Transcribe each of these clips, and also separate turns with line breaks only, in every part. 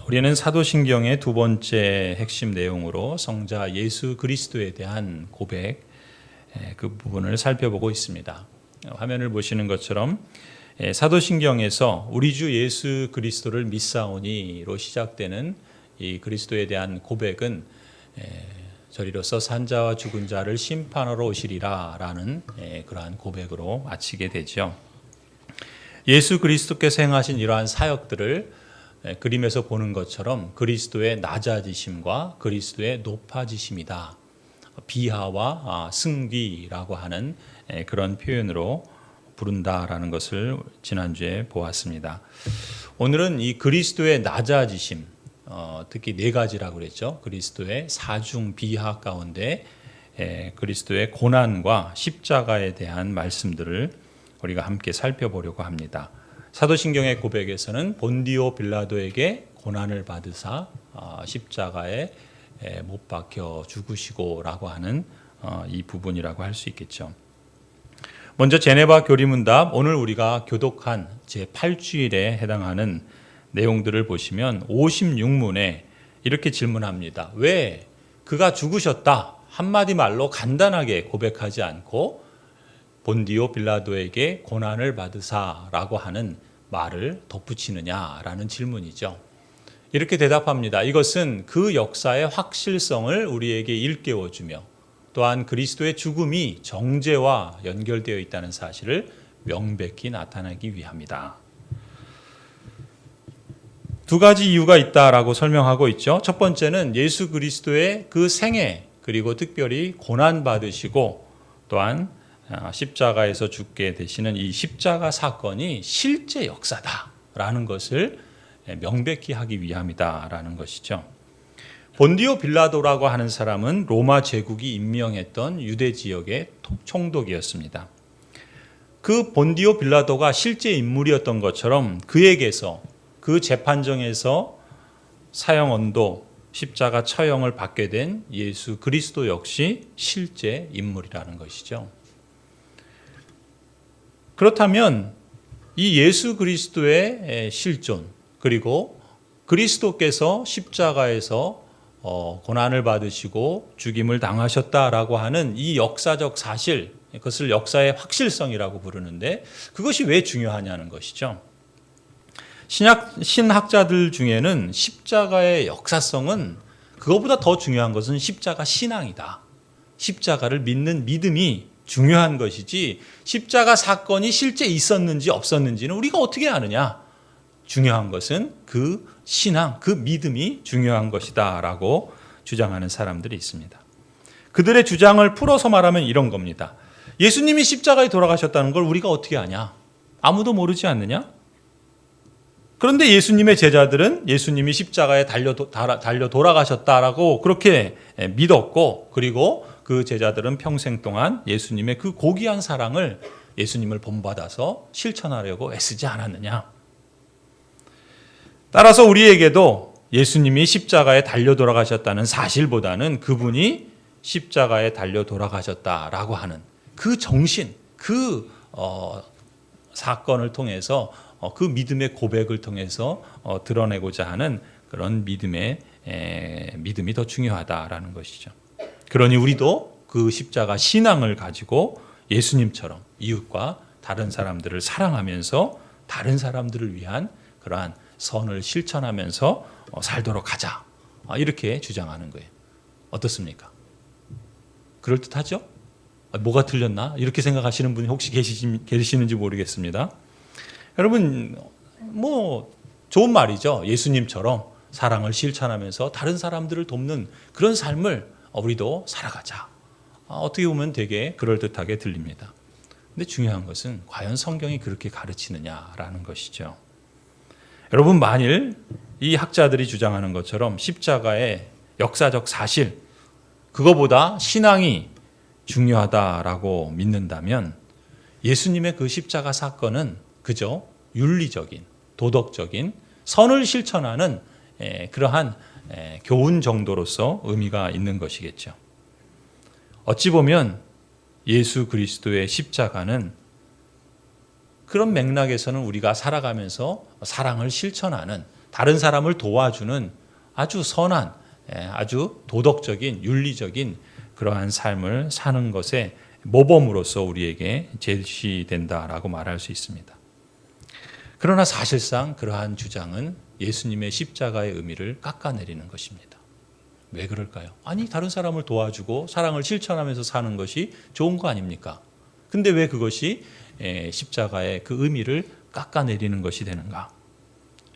우리는 사도신경의 두 번째 핵심 내용으로 성자 예수 그리스도에 대한 고백, 그 부분을 살펴보고 있습니다. 화면을 보시는 것처럼 사도신경에서 우리 주 예수 그리스도를 믿사오니로 시작되는 이 그리스도에 대한 고백은 저리로서 산자와 죽은 자를 심판하러 오시리라 라는 그러한 고백으로 마치게 되죠. 예수 그리스도께서 행하신 이러한 사역들을 그림에서 보는 것처럼 그리스도의 낮아지심과 그리스도의 높아지심이다. 비하와 승귀라고 하는 그런 표현으로 부른다라는 것을 지난주에 보았습니다. 오늘은 이 그리스도의 낮아지심, 특히 네 가지라고 그랬죠. 그리스도의 사중 비하 가운데 그리스도의 고난과 십자가에 대한 말씀들을 우리가 함께 살펴보려고 합니다. 사도신경의 고백에서는 본디오 빌라도에게 고난을 받으사 십자가에 못 박혀 죽으시고라고 하는 이 부분이라고 할 수 있겠죠. 먼저 제네바 교리문답, 오늘 우리가 교독한 제8주일에 해당하는 내용들을 보시면 56문에 이렇게 질문합니다. 왜 그가 죽으셨다 한마디 말로 간단하게 고백하지 않고 본디오 빌라도에게 고난을 받으사라고 하는 말을 덧붙이느냐라는 질문이죠. 이렇게 대답합니다. 이것은 그 역사의 확실성을 우리에게 일깨워주며 또한 그리스도의 죽음이 정죄와 연결되어 있다는 사실을 명백히 나타내기 위함이다. 두 가지 이유가 있다라고 설명하고 있죠. 첫 번째는 예수 그리스도의 그 생애, 그리고 특별히 고난받으시고 또한 십자가에서 죽게 되시는 이 십자가 사건이 실제 역사다라는 것을 명백히 하기 위함이다라는 것이죠. 본디오 빌라도라고 하는 사람은 로마 제국이 임명했던 유대 지역의 총독이었습니다. 그 본디오 빌라도가 실제 인물이었던 것처럼 그에게서 그 재판정에서 사형 언도, 십자가 처형을 받게 된 예수 그리스도 역시 실제 인물이라는 것이죠. 그렇다면 이 예수 그리스도의 실존, 그리고 그리스도께서 십자가에서 고난을 받으시고 죽임을 당하셨다라고 하는 이 역사적 사실, 그것을 역사의 확실성이라고 부르는데 그것이 왜 중요하냐는 것이죠. 신학자들 중에는 십자가의 역사성은 그것보다 더 중요한 것은 십자가 신앙이다. 십자가를 믿는 믿음이 중요한 것이지 십자가 사건이 실제 있었는지 없었는지는 우리가 어떻게 아느냐. 중요한 것은 그 신앙, 그 믿음이 중요한 것이다 라고 주장하는 사람들이 있습니다. 그들의 주장을 풀어서 말하면 이런 겁니다. 예수님이 십자가에 돌아가셨다는 걸 우리가 어떻게 아냐? 아무도 모르지 않느냐? 그런데 예수님의 제자들은 예수님이 십자가에 달려 돌아가셨다라고 그렇게 믿었고, 그리고 그 제자들은 평생 동안 예수님의 그 고귀한 사랑을 예수님을 본받아서 실천하려고 애쓰지 않았느냐. 따라서 우리에게도 예수님이 십자가에 달려 돌아가셨다는 사실보다는 그분이 십자가에 달려 돌아가셨다라고 하는 그 정신, 그 사건을 통해서 그 믿음의 고백을 통해서 드러내고자 하는 그런 믿음이 더 중요하다라는 것이죠. 그러니 우리도 그 십자가 신앙을 가지고 예수님처럼 이웃과 다른 사람들을 사랑하면서 다른 사람들을 위한 그러한 선을 실천하면서 살도록 하자. 이렇게 주장하는 거예요. 어떻습니까? 그럴듯하죠? 뭐가 틀렸나? 이렇게 생각하시는 분이 혹시 계시는지 모르겠습니다. 여러분, 좋은 말이죠. 예수님처럼 사랑을 실천하면서 다른 사람들을 돕는 그런 삶을 우리도 살아가자. 어떻게 보면 되게 그럴듯하게 들립니다. 근데 중요한 것은 과연 성경이 그렇게 가르치느냐라는 것이죠. 여러분, 만일 이 학자들이 주장하는 것처럼 십자가의 역사적 사실, 그거보다 신앙이 중요하다라고 믿는다면 예수님의 그 십자가 사건은 그저 윤리적인, 도덕적인 선을 실천하는 그러한 교훈 정도로서 의미가 있는 것이겠죠. 어찌 보면 예수 그리스도의 십자가는 그런 맥락에서는 우리가 살아가면서 사랑을 실천하는 다른 사람을 도와주는 아주 선한, 아주 도덕적인, 윤리적인 그러한 삶을 사는 것에 모범으로서 우리에게 제시된다라고 말할 수 있습니다. 그러나 사실상 그러한 주장은 예수님의 십자가의 의미를 깎아내리는 것입니다. 왜 그럴까요? 아니, 다른 사람을 도와주고 사랑을 실천하면서 사는 것이 좋은 거 아닙니까? 근데 왜 그것이 십자가의 그 의미를 깎아내리는 것이 되는가?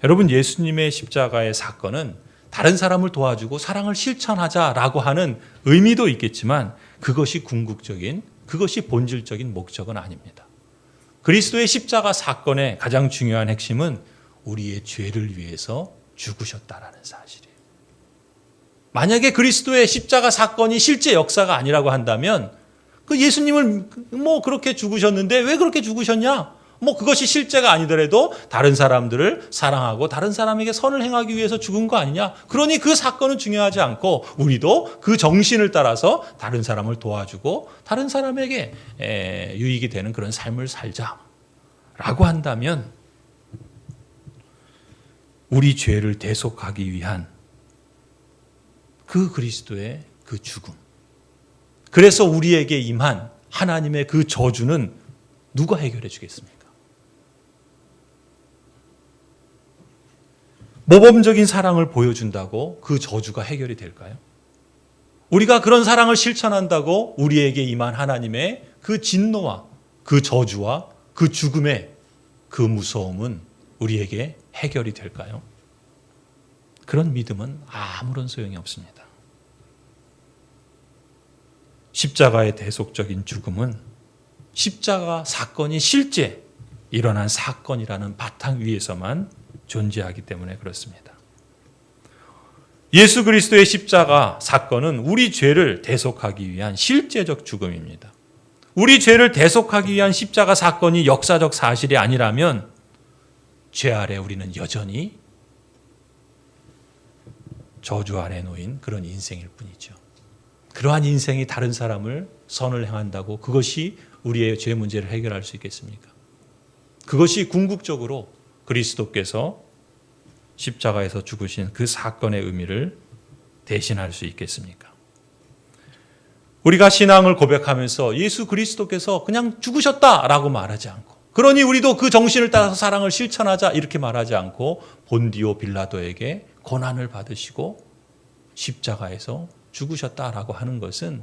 여러분, 예수님의 십자가의 사건은 다른 사람을 도와주고 사랑을 실천하자라고 하는 의미도 있겠지만 그것이 궁극적인, 그것이 본질적인 목적은 아닙니다. 그리스도의 십자가 사건의 가장 중요한 핵심은 우리의 죄를 위해서 죽으셨다라는 사실이에요. 만약에 그리스도의 십자가 사건이 실제 역사가 아니라고 한다면 그 예수님을 뭐 그렇게 죽으셨는데 왜 그렇게 죽으셨냐? 뭐 그것이 실제가 아니더라도 다른 사람들을 사랑하고 다른 사람에게 선을 행하기 위해서 죽은 거 아니냐? 그러니 그 사건은 중요하지 않고 우리도 그 정신을 따라서 다른 사람을 도와주고 다른 사람에게 유익이 되는 그런 삶을 살자라고 한다면 우리 죄를 대속하기 위한 그 그리스도의 그 죽음, 그래서 우리에게 임한 하나님의 그 저주는 누가 해결해 주겠습니까? 모범적인 사랑을 보여준다고 그 저주가 해결이 될까요? 우리가 그런 사랑을 실천한다고 우리에게 임한 하나님의 그 진노와 그 저주와 그 죽음의 그 무서움은 우리에게 해결이 될까요? 그런 믿음은 아무런 소용이 없습니다. 십자가의 대속적인 죽음은 십자가 사건이 실제 일어난 사건이라는 바탕 위에서만 존재하기 때문에 그렇습니다. 예수 그리스도의 십자가 사건은 우리 죄를 대속하기 위한 실제적 죽음입니다. 우리 죄를 대속하기 위한 십자가 사건이 역사적 사실이 아니라면 죄 아래 우리는 여전히 저주 아래 놓인 그런 인생일 뿐이죠. 그러한 인생이 다른 사람을 선을 행한다고 그것이 우리의 죄 문제를 해결할 수 있겠습니까? 그것이 궁극적으로 그리스도께서 십자가에서 죽으신 그 사건의 의미를 대신할 수 있겠습니까? 우리가 신앙을 고백하면서 예수 그리스도께서 그냥 죽으셨다라고 말하지 않고, 그러니 우리도 그 정신을 따라서 사랑을 실천하자 이렇게 말하지 않고 본디오 빌라도에게 고난을 받으시고 십자가에서 죽으셨다라고 하는 것은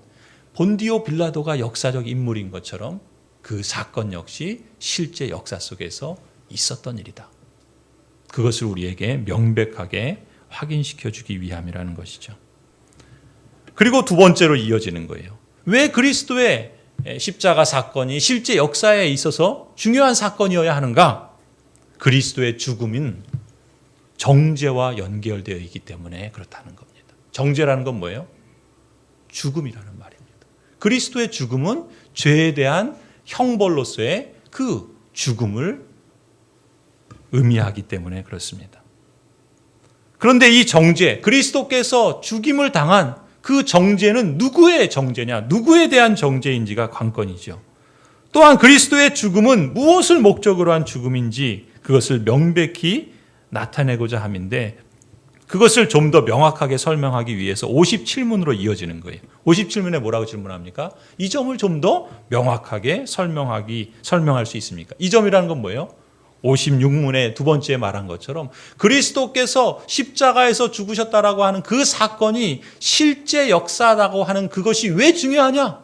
본디오 빌라도가 역사적 인물인 것처럼 그 사건 역시 실제 역사 속에서 있었던 일이다. 그것을 우리에게 명백하게 확인시켜 주기 위함이라는 것이죠. 그리고 두 번째로 이어지는 거예요. 왜 그리스도의 십자가 사건이 실제 역사에 있어서 중요한 사건이어야 하는가? 그리스도의 죽음은 정죄와 연결되어 있기 때문에 그렇다는 겁니다. 정죄라는 건 뭐예요? 죽음이라는 말입니다. 그리스도의 죽음은 죄에 대한 형벌로서의 그 죽음을 의미하기 때문에 그렇습니다. 그런데 이 정죄, 그리스도께서 죽임을 당한 그 정죄는 누구의 정죄냐, 누구에 대한 정죄인지가 관건이죠. 또한 그리스도의 죽음은 무엇을 목적으로 한 죽음인지 그것을 명백히 나타내고자 함인데 그것을 좀 더 명확하게 설명하기 위해서 57문으로 이어지는 거예요. 57문에 뭐라고 질문합니까? 이 점을 좀 더 명확하게 설명할 수 있습니까? 이 점이라는 건 뭐예요? 56문에 두 번째 말한 것처럼 그리스도께서 십자가에서 죽으셨다라고 하는 그 사건이 실제 역사라고 하는 그것이 왜 중요하냐?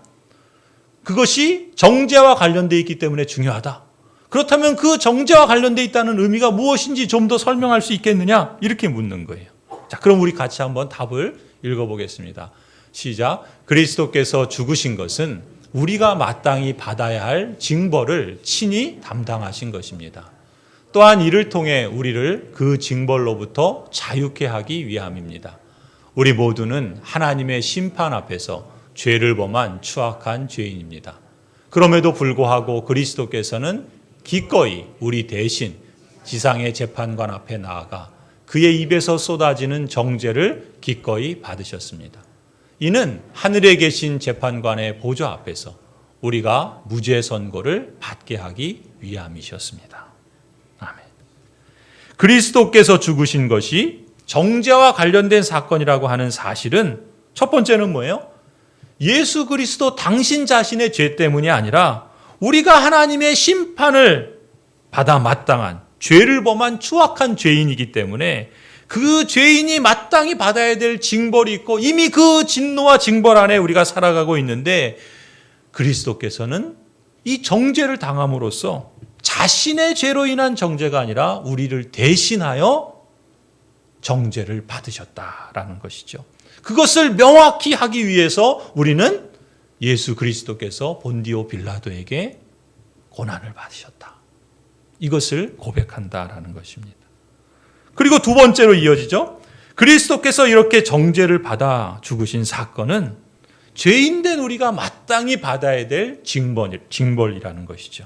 그것이 정죄와 관련되어 있기 때문에 중요하다. 그렇다면 그 정죄와 관련되어 있다는 의미가 무엇인지 좀 더 설명할 수 있겠느냐? 이렇게 묻는 거예요. 자, 그럼 우리 같이 한번 답을 읽어보겠습니다. 시작. 그리스도께서 죽으신 것은 우리가 마땅히 받아야 할 징벌을 친히 담당하신 것입니다. 또한 이를 통해 우리를 그 징벌로부터 자유케 하기 위함입니다. 우리 모두는 하나님의 심판 앞에서 죄를 범한 추악한 죄인입니다. 그럼에도 불구하고 그리스도께서는 기꺼이 우리 대신 지상의 재판관 앞에 나아가 그의 입에서 쏟아지는 정죄를 기꺼이 받으셨습니다. 이는 하늘에 계신 재판관의 보좌 앞에서 우리가 무죄 선고를 받게 하기 위함이셨습니다. 아멘. 그리스도께서 죽으신 것이 정죄와 관련된 사건이라고 하는 사실은 첫 번째는 뭐예요? 예수 그리스도 당신 자신의 죄 때문이 아니라 우리가 하나님의 심판을 받아 마땅한 죄를 범한 추악한 죄인이기 때문에 그 죄인이 마땅히 받아야 될 징벌이 있고 이미 그 진노와 징벌 안에 우리가 살아가고 있는데 그리스도께서는 이 정죄를 당함으로써 자신의 죄로 인한 정죄가 아니라 우리를 대신하여 정죄를 받으셨다라는 것이죠. 그것을 명확히 하기 위해서 우리는 예수 그리스도께서 본디오 빌라도에게 고난을 받으셨다. 이것을 고백한다라는 것입니다. 그리고 두 번째로 이어지죠. 그리스도께서 이렇게 정죄를 받아 죽으신 사건은 죄인된 우리가 마땅히 받아야 될 징벌이라는 것이죠.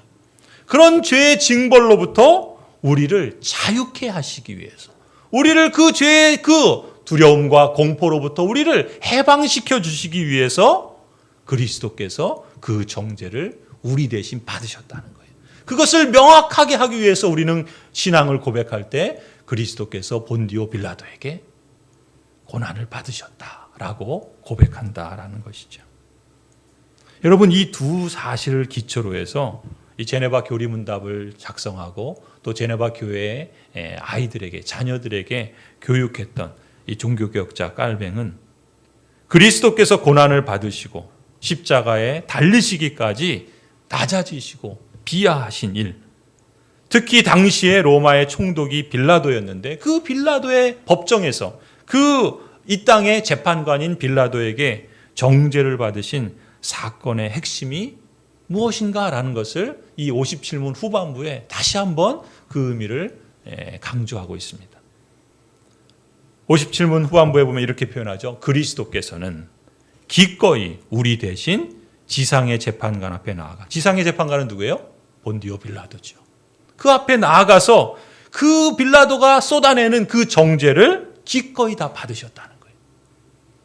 그런 죄의 징벌로부터 우리를 자유케 하시기 위해서, 우리를 그 죄의 그 두려움과 공포로부터 우리를 해방시켜 주시기 위해서 그리스도께서 그 정죄를 우리 대신 받으셨다는 거예요. 그것을 명확하게 하기 위해서 우리는 신앙을 고백할 때 그리스도께서 본디오 빌라도에게 고난을 받으셨다라고 고백한다라는 것이죠. 여러분, 이 두 사실을 기초로 해서 이 제네바 교리문답을 작성하고 또 제네바 교회의 아이들에게, 자녀들에게 교육했던 이 종교개혁자 깔뱅은 그리스도께서 고난을 받으시고 십자가에 달리시기까지 낮아지시고 비하하신 일, 특히 당시에 로마의 총독이 빌라도였는데 그 빌라도의 법정에서 그 이 땅의 재판관인 빌라도에게 정죄를 받으신 사건의 핵심이 무엇인가라는 것을 이 57문 후반부에 다시 한번 그 의미를 강조하고 있습니다. 57문 후반부에 보면 이렇게 표현하죠. 그리스도께서는 기꺼이 우리 대신 지상의 재판관 앞에 나아가, 지상의 재판관은 누구예요? 본디오 빌라도죠. 그 앞에 나아가서 그 빌라도가 쏟아내는 그 정죄를 기꺼이 다 받으셨다는 거예요.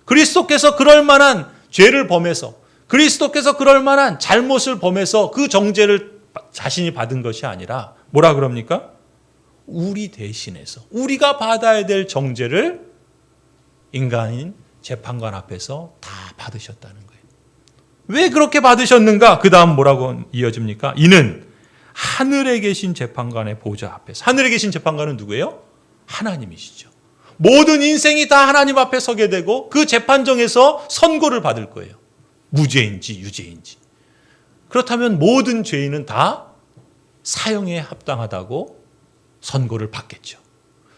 그리스도께서 그럴 만한 죄를 범해서, 그리스도께서 그럴 만한 잘못을 범해서 그 정죄를 자신이 받은 것이 아니라 뭐라 그럽니까? 우리 대신해서 우리가 받아야 될 정죄를 인간인 재판관 앞에서 다 받으셨다는 거예요. 왜 그렇게 받으셨는가? 그 다음 뭐라고 이어집니까? 이는 하늘에 계신 재판관의 보좌 앞에서. 하늘에 계신 재판관은 누구예요? 하나님이시죠. 모든 인생이 다 하나님 앞에 서게 되고 그 재판정에서 선고를 받을 거예요. 무죄인지 유죄인지. 그렇다면 모든 죄인은 다 사형에 합당하다고 선고를 받겠죠.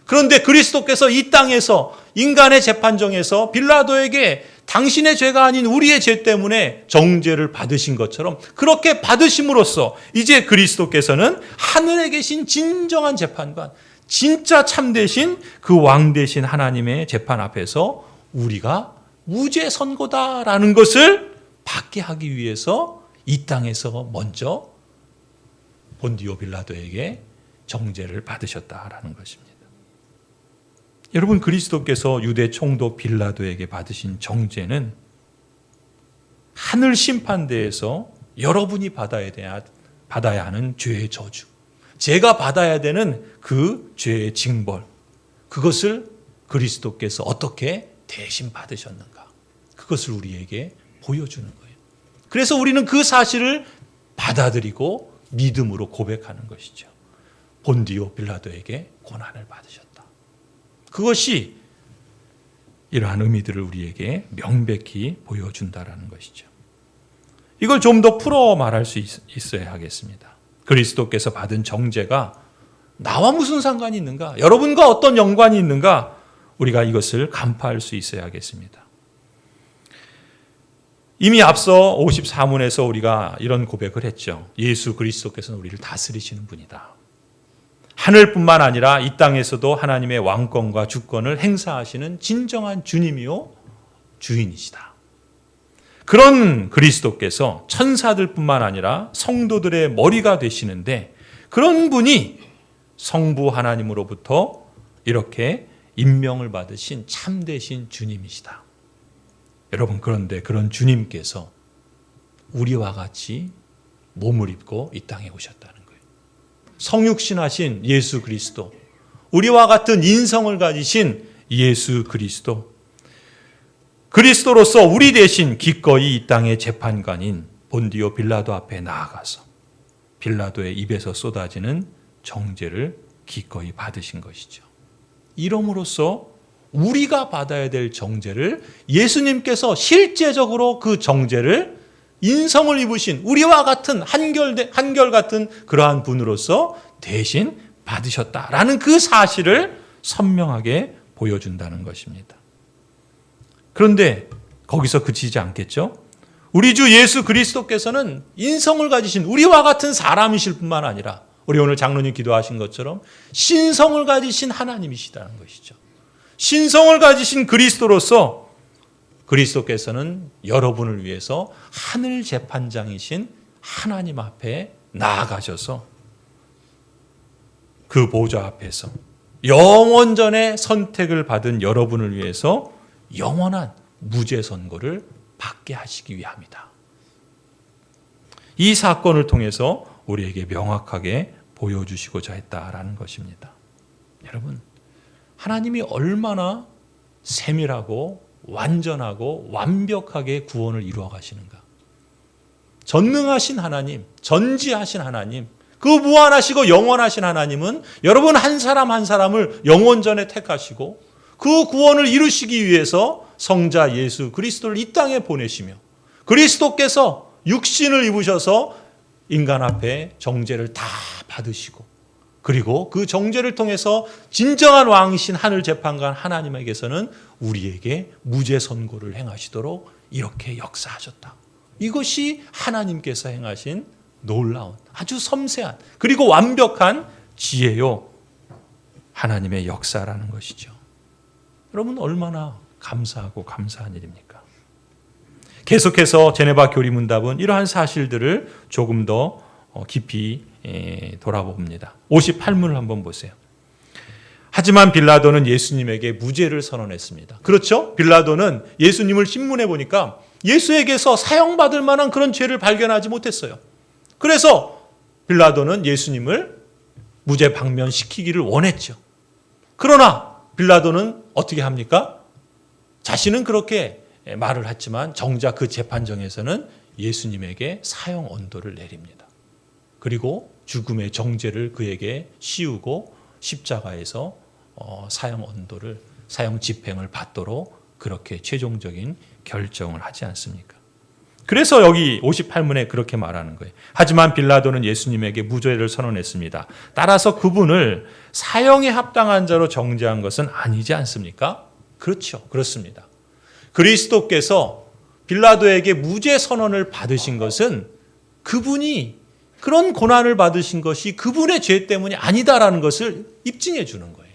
그런데 그리스도께서 이 땅에서 인간의 재판정에서 빌라도에게 당신의 죄가 아닌 우리의 죄 때문에 정죄를 받으신 것처럼 그렇게 받으심으로써 이제 그리스도께서는 하늘에 계신 진정한 재판관, 진짜 참되신 그 왕 되신 하나님의 재판 앞에서 우리가 무죄 선고다라는 것을 받게 하기 위해서 이 땅에서 먼저 본디오 빌라도에게 정죄를 받으셨다라는 것입니다. 여러분, 그리스도께서 유대 총독 빌라도에게 받으신 정죄는 하늘 심판대에서 여러분이 받아야 하는 죄의 저주, 제가 받아야 되는 그 죄의 징벌, 그것을 그리스도께서 어떻게 대신 받으셨는가, 그것을 우리에게 보여주는 거예요. 그래서 우리는 그 사실을 받아들이고 믿음으로 고백하는 것이죠. 본디오 빌라도에게 고난을 받으셨다. 그것이 이러한 의미들을 우리에게 명백히 보여준다라는 것이죠. 이걸 좀 더 풀어 말할 수 있어야 하겠습니다. 그리스도께서 받은 정죄가 나와 무슨 상관이 있는가? 여러분과 어떤 연관이 있는가? 우리가 이것을 간파할 수 있어야 하겠습니다. 이미 앞서 54문에서 우리가 이런 고백을 했죠. 예수 그리스도께서는 우리를 다스리시는 분이다. 하늘뿐만 아니라 이 땅에서도 하나님의 왕권과 주권을 행사하시는 진정한 주님이요 주인이시다. 그런 그리스도께서 천사들뿐만 아니라 성도들의 머리가 되시는데 그런 분이 성부 하나님으로부터 이렇게 임명을 받으신 참되신 주님이시다. 여러분, 그런데 그런 주님께서 우리와 같이 몸을 입고 이 땅에 오셨다는 거예요. 성육신하신 예수 그리스도, 우리와 같은 인성을 가지신 예수 그리스도. 그리스도로서 우리 대신 기꺼이 이 땅의 재판관인 본디오 빌라도 앞에 나아가서 빌라도의 입에서 쏟아지는 정죄를 기꺼이 받으신 것이죠. 이름으로써 우리가 받아야 될 정죄를 예수님께서 실제적으로 그 정죄를 인성을 입으신 우리와 같은 한결같은 그러한 분으로서 대신 받으셨다라는 그 사실을 선명하게 보여준다는 것입니다. 그런데 거기서 그치지 않겠죠? 우리 주 예수 그리스도께서는 인성을 가지신 우리와 같은 사람이실 뿐만 아니라 우리 오늘 장로님 기도하신 것처럼 신성을 가지신 하나님이시다는 것이죠. 신성을 가지신 그리스도로서 그리스도께서는 여러분을 위해서 하늘 재판장이신 하나님 앞에 나아가셔서 그 보좌 앞에서 영원전에 선택을 받은 여러분을 위해서 영원한 무죄 선고를 받게 하시기 위함이다. 이 사건을 통해서 우리에게 명확하게 보여주시고자 했다라는 것입니다. 여러분, 하나님이 얼마나 세밀하고 완전하고 완벽하게 구원을 이루어 가시는가. 전능하신 하나님, 전지하신 하나님, 그 무한하시고 영원하신 하나님은 여러분 한 사람 한 사람을 영원전에 택하시고 그 구원을 이루시기 위해서 성자 예수 그리스도를 이 땅에 보내시며 그리스도께서 육신을 입으셔서 인간 앞에 정죄를 다 받으시고 그리고 그 정죄를 통해서 진정한 왕이신 하늘 재판관 하나님에게서는 우리에게 무죄 선고를 행하시도록 이렇게 역사하셨다. 이것이 하나님께서 행하신 놀라운 아주 섬세한 그리고 완벽한 지혜요 하나님의 역사라는 것이죠. 여러분 얼마나 감사하고 감사한 일입니까? 계속해서 제네바 교리문답은 이러한 사실들을 조금 더 깊이 돌아봅니다. 58문을 한번 보세요. 하지만 빌라도는 예수님에게 무죄를 선언했습니다. 그렇죠? 빌라도는 예수님을 신문해 보니까 예수에게서 사형받을 만한 그런 죄를 발견하지 못했어요. 그래서 빌라도는 예수님을 무죄 방면시키기를 원했죠. 그러나 빌라도는 어떻게 합니까? 자신은 그렇게 말을 했지만 정작 그 재판정에서는 예수님에게 사형 언도를 내립니다. 그리고 죽음의 정죄를 그에게 씌우고 십자가에서 사형 언도를 사형 집행을 받도록 그렇게 최종적인 결정을 하지 않습니까? 그래서 여기 58문에 그렇게 말하는 거예요. 하지만 빌라도는 예수님에게 무죄를 선언했습니다. 따라서 그분을 사형에 합당한 자로 정죄한 것은 아니지 않습니까? 그렇죠. 그렇습니다. 그리스도께서 빌라도에게 무죄 선언을 받으신 것은 그분이 그런 고난을 받으신 것이 그분의 죄 때문이 아니다라는 것을 입증해 주는 거예요.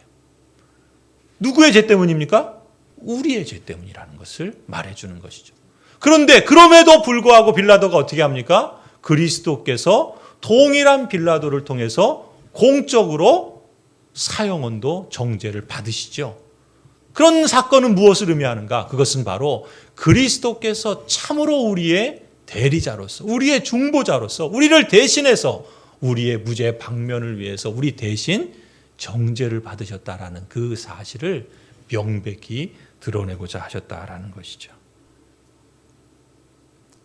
누구의 죄 때문입니까? 우리의 죄 때문이라는 것을 말해 주는 것이죠. 그런데 그럼에도 불구하고 빌라도가 어떻게 합니까? 그리스도께서 동일한 빌라도를 통해서 공적으로 사형언도 정죄를 받으시죠. 그런 사건은 무엇을 의미하는가? 그것은 바로 그리스도께서 참으로 우리의 대리자로서 우리의 중보자로서 우리를 대신해서 우리의 무죄 방면을 위해서 우리 대신 정죄를 받으셨다라는 그 사실을 명백히 드러내고자 하셨다라는 것이죠.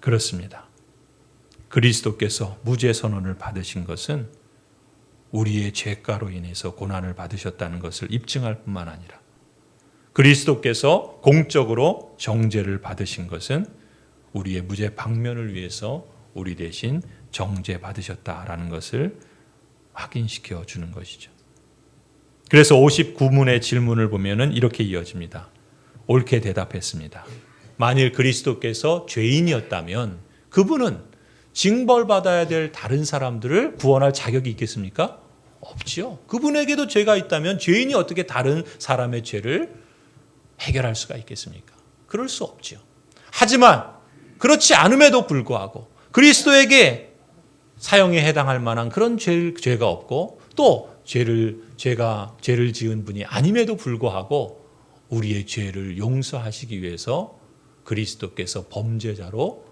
그렇습니다. 그리스도께서 무죄 선언을 받으신 것은 우리의 죄가로 인해서 고난을 받으셨다는 것을 입증할 뿐만 아니라 그리스도께서 공적으로 정죄를 받으신 것은 우리의 무죄 방면을 위해서 우리 대신 정죄 받으셨다라는 것을 확인시켜 주는 것이죠. 그래서 59문의 질문을 보면은 이렇게 이어집니다. 옳게 대답했습니다. 만일 그리스도께서 죄인이었다면 그분은 징벌받아야 될 다른 사람들을 구원할 자격이 있겠습니까? 없지요. 그분에게도 죄가 있다면 죄인이 어떻게 다른 사람의 죄를 해결할 수가 있겠습니까? 그럴 수 없지요. 하지만 그렇지 않음에도 불구하고 그리스도에게 사형에 해당할 만한 그런 죄가 없고 또 죄를 지은 분이 아님에도 불구하고 우리의 죄를 용서하시기 위해서 그리스도께서 범죄자로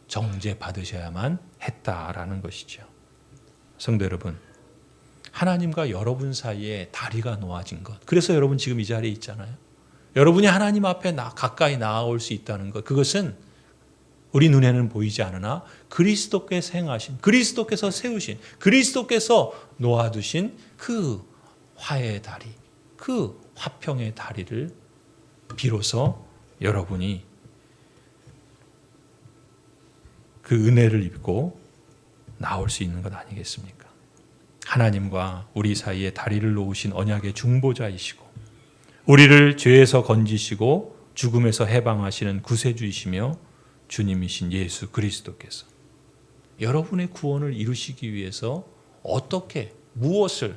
정죄 받으셔야만 했다라는 것이죠. 성도 여러분, 하나님과 여러분 사이에 다리가 놓아진 것. 그래서 여러분 지금 이 자리에 있잖아요. 여러분이 하나님 앞에 가까이 나아올 수 있다는 것. 그것은 우리 눈에는 보이지 않으나 그리스도께서 행하신, 그리스도께서 세우신, 그리스도께서 놓아두신 그 화해의 다리, 그 화평의 다리를 비로소 여러분이 그 은혜를 입고 나올 수 있는 것 아니겠습니까? 하나님과 우리 사이에 다리를 놓으신 언약의 중보자이시고 우리를 죄에서 건지시고 죽음에서 해방하시는 구세주이시며 주님이신 예수 그리스도께서 여러분의 구원을 이루시기 위해서 어떻게 무엇을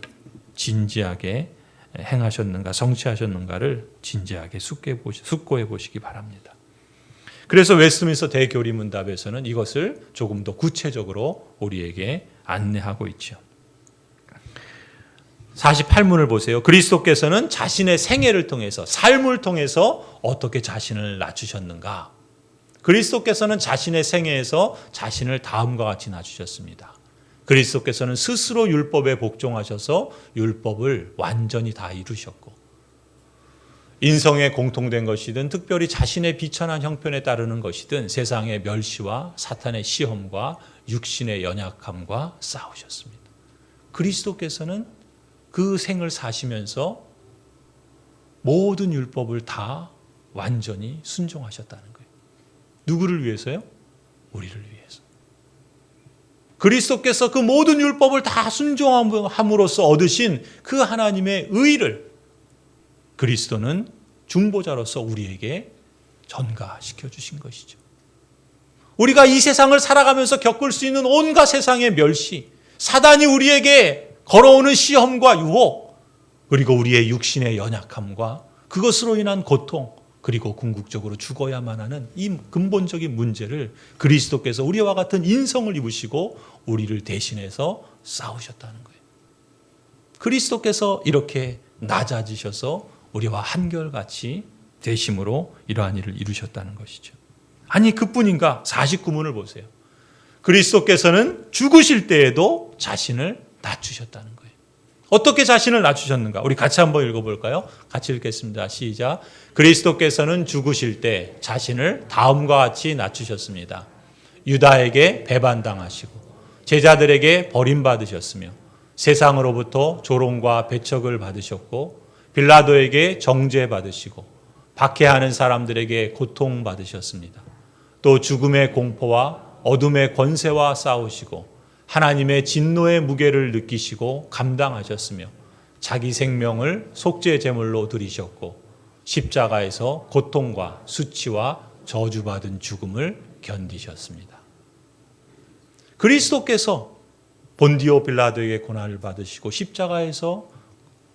진지하게 행하셨는가, 성취하셨는가를 진지하게 숙고해 보시기 바랍니다. 그래서 웨스트민스터 대교리문답에서는 이것을 조금 더 구체적으로 우리에게 안내하고 있죠. 48문을 보세요. 그리스도께서는 자신의 생애를 통해서, 삶을 통해서 어떻게 자신을 낮추셨는가? 그리스도께서는 자신의 생애에서 자신을 다음과 같이 낮추셨습니다. 그리스도께서는 스스로 율법에 복종하셔서 율법을 완전히 다 이루셨고 인성에 공통된 것이든 특별히 자신의 비천한 형편에 따르는 것이든 세상의 멸시와 사탄의 시험과 육신의 연약함과 싸우셨습니다. 그리스도께서는 그 생을 사시면서 모든 율법을 다 완전히 순종하셨다는 거예요. 누구를 위해서요? 우리를 위해서. 그리스도께서 그 모든 율법을 다 순종함으로써 얻으신 그 하나님의 의를 그리스도는 중보자로서 우리에게 전가시켜 주신 것이죠. 우리가 이 세상을 살아가면서 겪을 수 있는 온갖 세상의 멸시, 사단이 우리에게 걸어오는 시험과 유혹, 그리고 우리의 육신의 연약함과 그것으로 인한 고통, 그리고 궁극적으로 죽어야만 하는 이 근본적인 문제를 그리스도께서 우리와 같은 인성을 입으시고 우리를 대신해서 싸우셨다는 거예요. 그리스도께서 이렇게 낮아지셔서 우리와 한결같이 되심으로 이러한 일을 이루셨다는 것이죠. 아니 그뿐인가? 49문을 보세요. 그리스도께서는 죽으실 때에도 자신을 낮추셨다는 거예요. 어떻게 자신을 낮추셨는가? 우리 같이 한번 읽어볼까요? 같이 읽겠습니다. 시작. 그리스도께서는 죽으실 때 자신을 다음과 같이 낮추셨습니다. 유다에게 배반당하시고 제자들에게 버림받으셨으며 세상으로부터 조롱과 배척을 받으셨고 빌라도에게 정죄받으시고 박해하는 사람들에게 고통받으셨습니다. 또 죽음의 공포와 어둠의 권세와 싸우시고 하나님의 진노의 무게를 느끼시고 감당하셨으며 자기 생명을 속죄 제물로 드리셨고 십자가에서 고통과 수치와 저주받은 죽음을 견디셨습니다. 그리스도께서 본디오 빌라도에게 고난을 받으시고 십자가에서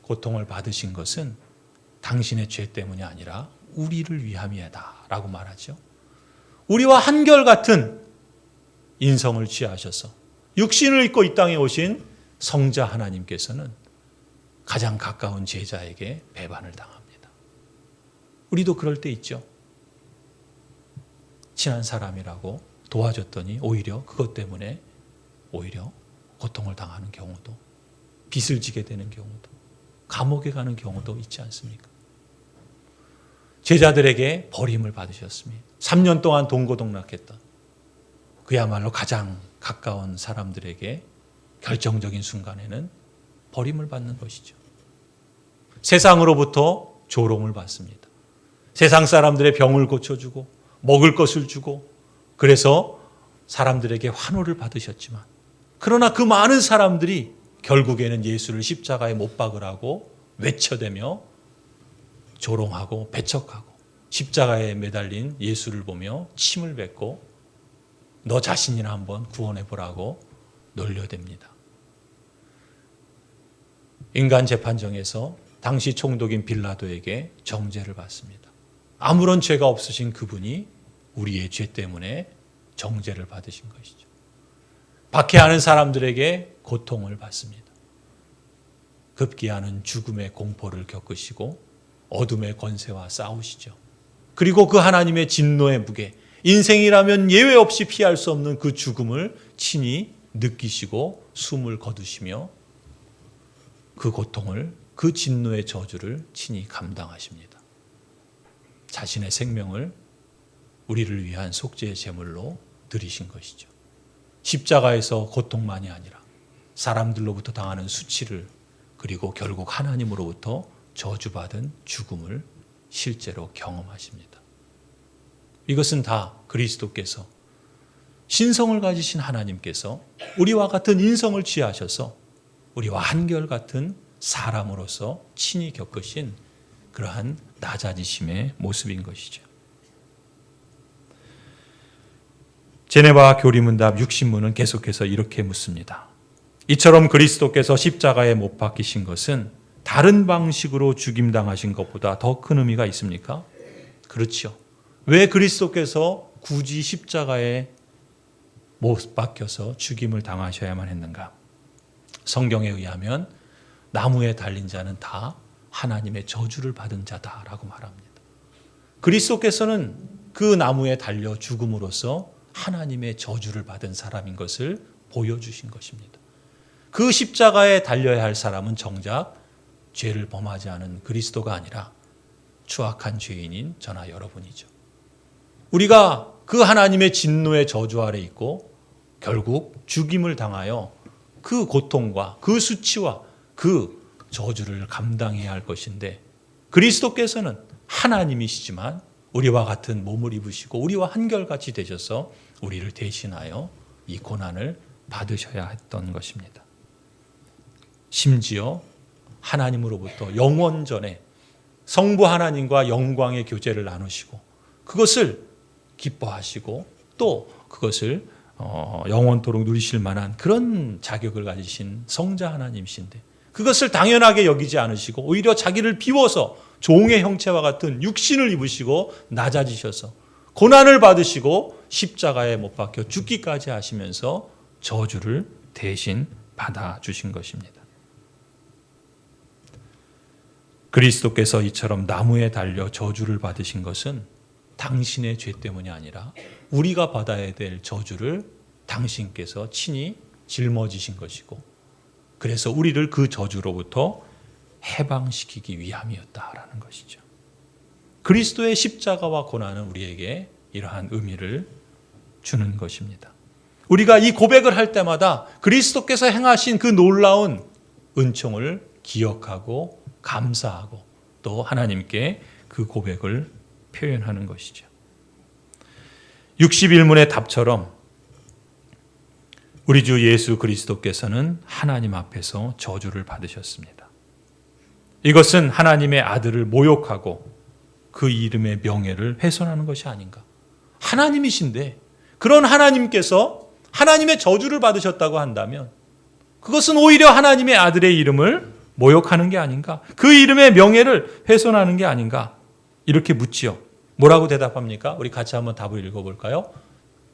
고통을 받으신 것은 당신의 죄 때문이 아니라 우리를 위함이다라고 말하죠. 우리와 한결같은 인성을 취하셔서 육신을 입고 이 땅에 오신 성자 하나님께서는 가장 가까운 제자에게 배반을 당합니다. 우리도 그럴 때 있죠. 친한 사람이라고 도와줬더니 오히려 그것 때문에 오히려 고통을 당하는 경우도, 빚을 지게 되는 경우도, 감옥에 가는 경우도 있지 않습니까? 제자들에게 버림을 받으셨습니다. 3년 동안 동고동락했던 그야말로 가장 가까운 사람들에게 결정적인 순간에는 버림을 받는 것이죠. 세상으로부터 조롱을 받습니다. 세상 사람들의 병을 고쳐주고 먹을 것을 주고 그래서 사람들에게 환호를 받으셨지만 그러나 그 많은 사람들이 결국에는 예수를 십자가에 못 박으라고 외쳐대며 조롱하고 배척하고 십자가에 매달린 예수를 보며 침을 뱉고 너 자신이나 한번 구원해 보라고 놀려댑니다. 인간 재판정에서 당시 총독인 빌라도에게 정죄를 받습니다. 아무런 죄가 없으신 그분이 우리의 죄 때문에 정죄를 받으신 것이죠. 박해하는 사람들에게 고통을 받습니다. 급기야는 죽음의 공포를 겪으시고 어둠의 권세와 싸우시죠. 그리고 그 하나님의 진노의 무게, 인생이라면 예외 없이 피할 수 없는 그 죽음을 친히 느끼시고 숨을 거두시며 그 고통을, 그 진노의 저주를 친히 감당하십니다. 자신의 생명을 우리를 위한 속죄의 제물로 드리신 것이죠. 십자가에서 고통만이 아니라 사람들로부터 당하는 수치를, 그리고 결국 하나님으로부터 저주받은 죽음을 실제로 경험하십니다. 이것은 다 그리스도께서, 신성을 가지신 하나님께서 우리와 같은 인성을 취하셔서 우리와 한결같은 사람으로서 친히 겪으신 그러한 낮아지심의 모습인 것이죠. 제네바 교리문답 60문은 계속해서 이렇게 묻습니다. 이처럼 그리스도께서 십자가에 못 박히신 것은 다른 방식으로 죽임당하신 것보다 더 큰 의미가 있습니까? 그렇죠. 왜 그리스도께서 굳이 십자가에 못 박혀서 죽임을 당하셔야만 했는가? 성경에 의하면 나무에 달린 자는 다 하나님의 저주를 받은 자다라고 말합니다. 그리스도께서는 그 나무에 달려 죽음으로써 하나님의 저주를 받은 사람인 것을 보여주신 것입니다. 그 십자가에 달려야 할 사람은 정작 죄를 범하지 않은 그리스도가 아니라 추악한 죄인인 저나 여러분이죠. 우리가 그 하나님의 진노의 저주 아래 있고 결국 죽임을 당하여 그 고통과 그 수치와 그 저주를 감당해야 할 것인데, 그리스도께서는 하나님이시지만 우리와 같은 몸을 입으시고 우리와 한결같이 되셔서 우리를 대신하여 이 고난을 받으셔야 했던 것입니다. 심지어 하나님으로부터 영원전에 성부 하나님과 영광의 교제를 나누시고 그것을 기뻐하시고 또 그것을 영원토록 누리실 만한 그런 자격을 가지신 성자 하나님이신데, 그것을 당연하게 여기지 않으시고 오히려 자기를 비워서 종의 형체와 같은 육신을 입으시고 낮아지셔서 고난을 받으시고 십자가에 못 박혀 죽기까지 하시면서 저주를 대신 받아주신 것입니다. 그리스도께서 이처럼 나무에 달려 저주를 받으신 것은 당신의 죄 때문이 아니라 우리가 받아야 될 저주를 당신께서 친히 짊어지신 것이고, 그래서 우리를 그 저주로부터 해방시키기 위함이었다라는 것이죠. 그리스도의 십자가와 고난은 우리에게 이러한 의미를 주는 것입니다. 우리가 이 고백을 할 때마다 그리스도께서 행하신 그 놀라운 은총을 기억하고 감사하고 또 하나님께 그 고백을 표현하는 것이죠. 61문의 답처럼 우리 주 예수 그리스도께서는 하나님 앞에서 저주를 받으셨습니다. 이것은 하나님의 아들을 모욕하고 그 이름의 명예를 훼손하는 것이 아닌가. 하나님이신데 그런 하나님께서 하나님의 저주를 받으셨다고 한다면 그것은 오히려 하나님의 아들의 이름을 모욕하는 게 아닌가, 그 이름의 명예를 훼손하는 게 아닌가, 이렇게 묻지요. 뭐라고 대답합니까? 우리 같이 한번 답을 읽어볼까요?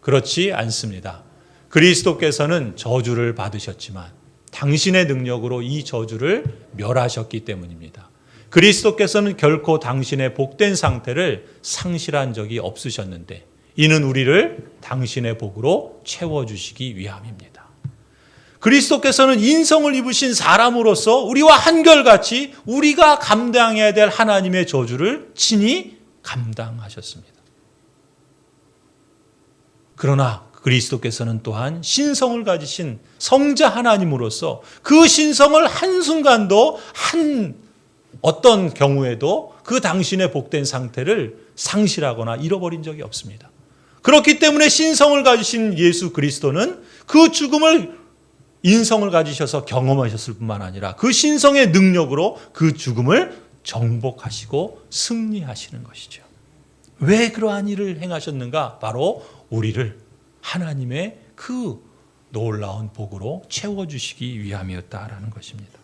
그렇지 않습니다. 그리스도께서는 저주를 받으셨지만 당신의 능력으로 이 저주를 멸하셨기 때문입니다. 그리스도께서는 결코 당신의 복된 상태를 상실한 적이 없으셨는데 이는 우리를 당신의 복으로 채워주시기 위함입니다. 그리스도께서는 인성을 입으신 사람으로서 우리와 한결같이 우리가 감당해야 될 하나님의 저주를 친히 감당하셨습니다. 그러나 그리스도께서는 또한 신성을 가지신 성자 하나님으로서 그 신성을 한순간도 어떤 경우에도 그 당신의 복된 상태를 상실하거나 잃어버린 적이 없습니다. 그렇기 때문에 신성을 가지신 예수 그리스도는 그 죽음을 인성을 가지셔서 경험하셨을 뿐만 아니라 그 신성의 능력으로 그 죽음을 정복하시고 승리하시는 것이죠. 왜 그러한 일을 행하셨는가? 바로 우리를 하나님의 그 놀라운 복으로 채워주시기 위함이었다라는 것입니다.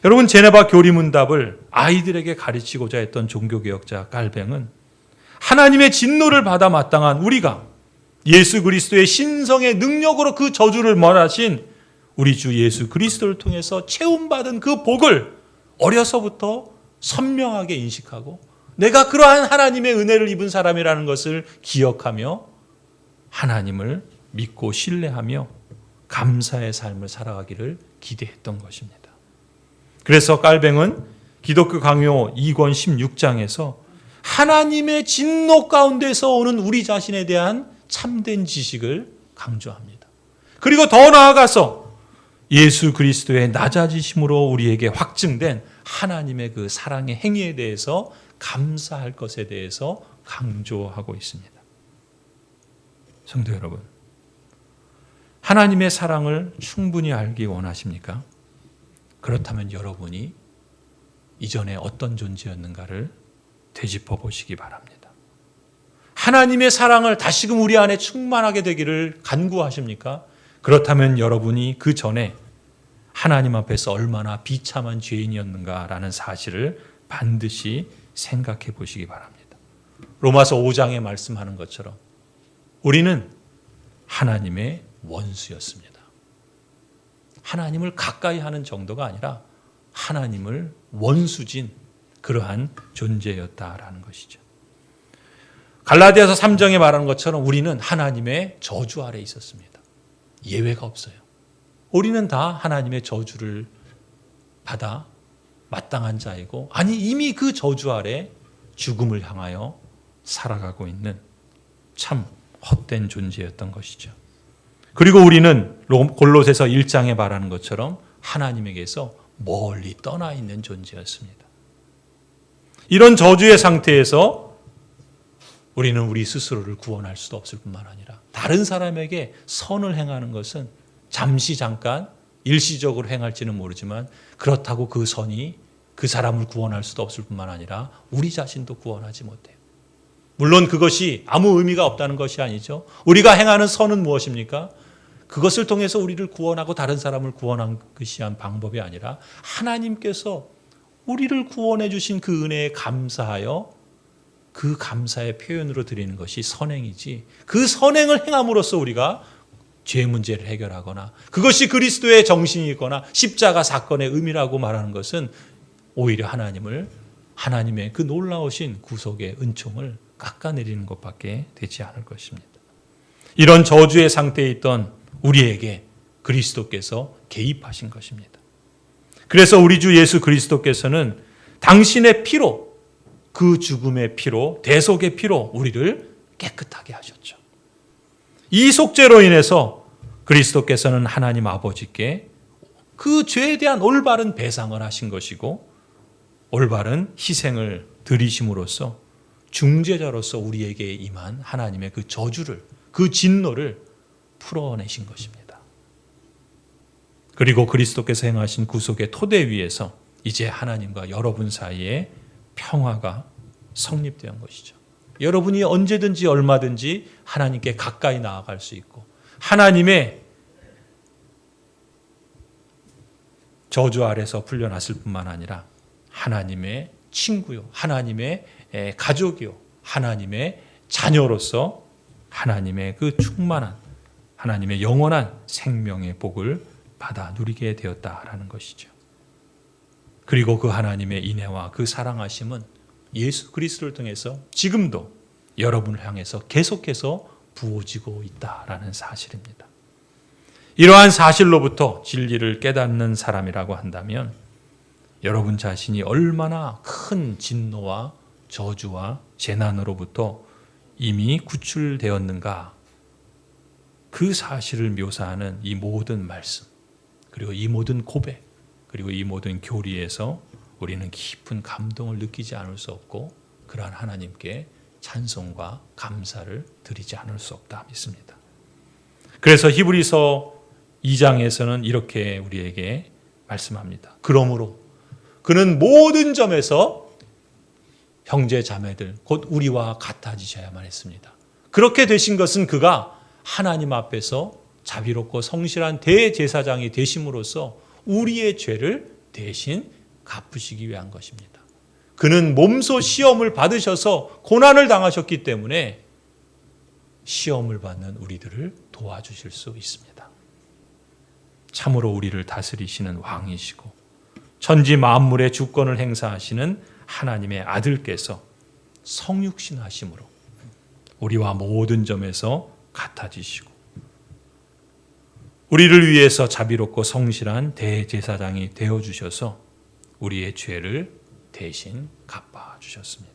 여러분, 제네바 교리문답을 아이들에게 가르치고자 했던 종교개혁자 깔뱅은 하나님의 진노를 받아 마땅한 우리가 예수 그리스도의 신성의 능력으로 그 저주를 멸하신 우리 주 예수 그리스도를 통해서 체험받은 그 복을 어려서부터 선명하게 인식하고 내가 그러한 하나님의 은혜를 입은 사람이라는 것을 기억하며 하나님을 믿고 신뢰하며 감사의 삶을 살아가기를 기대했던 것입니다. 그래서 깔뱅은 기독교 강요 2권 16장에서 하나님의 진노 가운데서 오는 우리 자신에 대한 참된 지식을 강조합니다. 그리고 더 나아가서 예수 그리스도의 낮아지심으로 우리에게 확증된 하나님의 그 사랑의 행위에 대해서 감사할 것에 대해서 강조하고 있습니다. 성도 여러분, 하나님의 사랑을 충분히 알기 원하십니까? 그렇다면 여러분이 이전에 어떤 존재였는가를 되짚어 보시기 바랍니다. 하나님의 사랑을 다시금 우리 안에 충만하게 되기를 간구하십니까? 그렇다면 여러분이 그 전에 하나님 앞에서 얼마나 비참한 죄인이었는가라는 사실을 반드시 생각해 보시기 바랍니다. 로마서 5장에 말씀하는 것처럼 우리는 하나님의 원수였습니다. 하나님을 가까이 하는 정도가 아니라 하나님을 원수진 그러한 존재였다라는 것이죠. 갈라디아서 3장에 말하는 것처럼 우리는 하나님의 저주 아래 있었습니다. 예외가 없어요. 우리는 다 하나님의 저주를 받아 마땅한 자이고, 아니 이미 그 저주 아래 죽음을 향하여 살아가고 있는 참 헛된 존재였던 것이죠. 그리고 우리는 골로새서 1장에 말하는 것처럼 하나님에게서 멀리 떠나 있는 존재였습니다. 이런 저주의 상태에서 우리는 우리 스스로를 구원할 수도 없을 뿐만 아니라 다른 사람에게 선을 행하는 것은 잠시 잠깐 일시적으로 행할지는 모르지만 그렇다고 그 선이 그 사람을 구원할 수도 없을 뿐만 아니라 우리 자신도 구원하지 못해요. 물론 그것이 아무 의미가 없다는 것이 아니죠. 우리가 행하는 선은 무엇입니까? 그것을 통해서 우리를 구원하고 다른 사람을 구원한 것이 한 방법이 아니라 하나님께서 우리를 구원해 주신 그 은혜에 감사하여 그 감사의 표현으로 드리는 것이 선행이지, 그 선행을 행함으로써 우리가 죄 문제를 해결하거나 그것이 그리스도의 정신이거나 십자가 사건의 의미라고 말하는 것은 오히려 하나님의 그 놀라우신 구속의 은총을 깎아내리는 것밖에 되지 않을 것입니다. 이런 저주의 상태에 있던 우리에게 그리스도께서 개입하신 것입니다. 그래서 우리 주 예수 그리스도께서는 당신의 피로, 그 죽음의 피로, 대속의 피로 우리를 깨끗하게 하셨죠. 이 속죄로 인해서 그리스도께서는 하나님 아버지께 그 죄에 대한 올바른 배상을 하신 것이고 올바른 희생을 드리심으로써 중재자로서 우리에게 임한 하나님의 그 저주를, 그 진노를 풀어내신 것입니다. 그리고 그리스도께서 행하신 구속의 토대 위에서 이제 하나님과 여러분 사이에 평화가 성립된 것이죠. 여러분이 언제든지 얼마든지 하나님께 가까이 나아갈 수 있고 하나님의 저주 아래서 풀려났을 뿐만 아니라 하나님의 친구요, 하나님의 가족이요, 하나님의 자녀로서 하나님의 그 충만한 하나님의 영원한 생명의 복을 받아 누리게 되었다라는 것이죠. 그리고 그 하나님의 인애와 그 사랑하심은 예수 그리스도를 통해서 지금도 여러분을 향해서 계속해서 부어지고 있다라는 사실입니다. 이러한 사실로부터 진리를 깨닫는 사람이라고 한다면 여러분 자신이 얼마나 큰 진노와 저주와 재난으로부터 이미 구출되었는가, 그 사실을 묘사하는 이 모든 말씀, 그리고 이 모든 고백, 그리고 이 모든 교리에서 우리는 깊은 감동을 느끼지 않을 수 없고 그러한 하나님께 찬송과 감사를 드리지 않을 수 없다 믿습니다. 그래서 히브리서 2장에서는 이렇게 우리에게 말씀합니다. 그러므로 그는 모든 점에서 형제 자매들 곧 우리와 같아지셔야만 했습니다. 그렇게 되신 것은 그가 하나님 앞에서 자비롭고 성실한 대제사장이 되심으로써 우리의 죄를 대신 갚으시기 위한 것입니다. 그는 몸소 시험을 받으셔서 고난을 당하셨기 때문에 시험을 받는 우리들을 도와주실 수 있습니다. 참으로 우리를 다스리시는 왕이시고 천지 만물의 주권을 행사하시는 하나님의 아들께서 성육신하심으로 우리와 모든 점에서 같아지시고 우리를 위해서 자비롭고 성실한 대제사장이 되어주셔서 우리의 죄를 대신 갚아주셨습니다.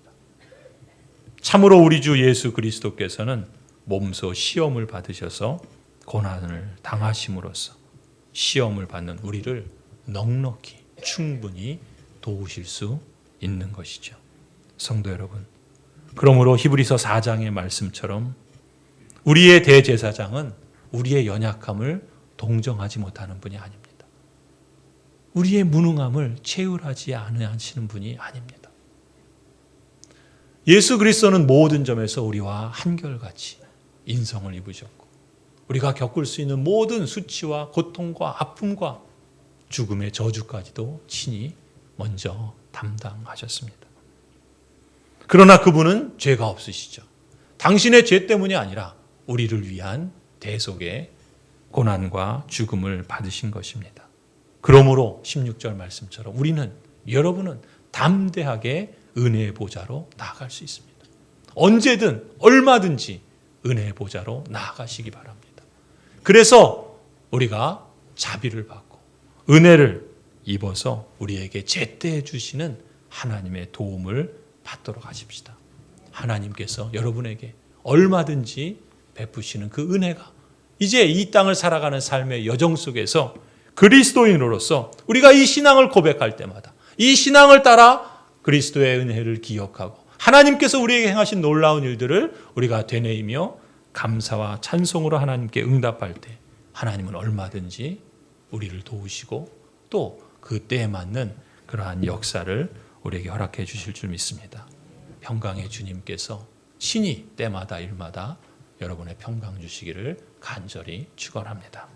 참으로 우리 주 예수 그리스도께서는 몸소 시험을 받으셔서 고난을 당하심으로써 시험을 받는 우리를 넉넉히 충분히 도우실 수 있는 것이죠. 성도 여러분, 그러므로 히브리서 4장의 말씀처럼 우리의 대제사장은 우리의 연약함을 동정하지 못하는 분이 아닙니다. 우리의 무능함을 체휼하지 않으시는 분이 아닙니다. 예수 그리스도는 모든 점에서 우리와 한결같이 인성을 입으셨고 우리가 겪을 수 있는 모든 수치와 고통과 아픔과 죽음의 저주까지도 친히 먼저 담당하셨습니다. 그러나 그분은 죄가 없으시죠. 당신의 죄 때문이 아니라 우리를 위한 대속의 고난과 죽음을 받으신 것입니다. 그러므로 16절 말씀처럼 우리는, 여러분은 담대하게 은혜의 보좌로 나아갈 수 있습니다. 언제든 얼마든지 은혜의 보좌로 나아가시기 바랍니다. 그래서 우리가 자비를 받고 은혜를 입어서 우리에게 제때 주시는 하나님의 도움을 받도록 하십시다. 하나님께서 여러분에게 얼마든지 베푸시는 그 은혜가 이제 이 땅을 살아가는 삶의 여정 속에서 그리스도인으로서 우리가 이 신앙을 고백할 때마다 이 신앙을 따라 그리스도의 은혜를 기억하고 하나님께서 우리에게 행하신 놀라운 일들을 우리가 되뇌이며 감사와 찬송으로 하나님께 응답할 때 하나님은 얼마든지 우리를 도우시고 또 그 때에 맞는 그러한 역사를 우리에게 허락해 주실 줄 믿습니다. 평강의 주님께서 친히 때마다 일마다 여러분의 평강 주시기를 간절히 축원합니다.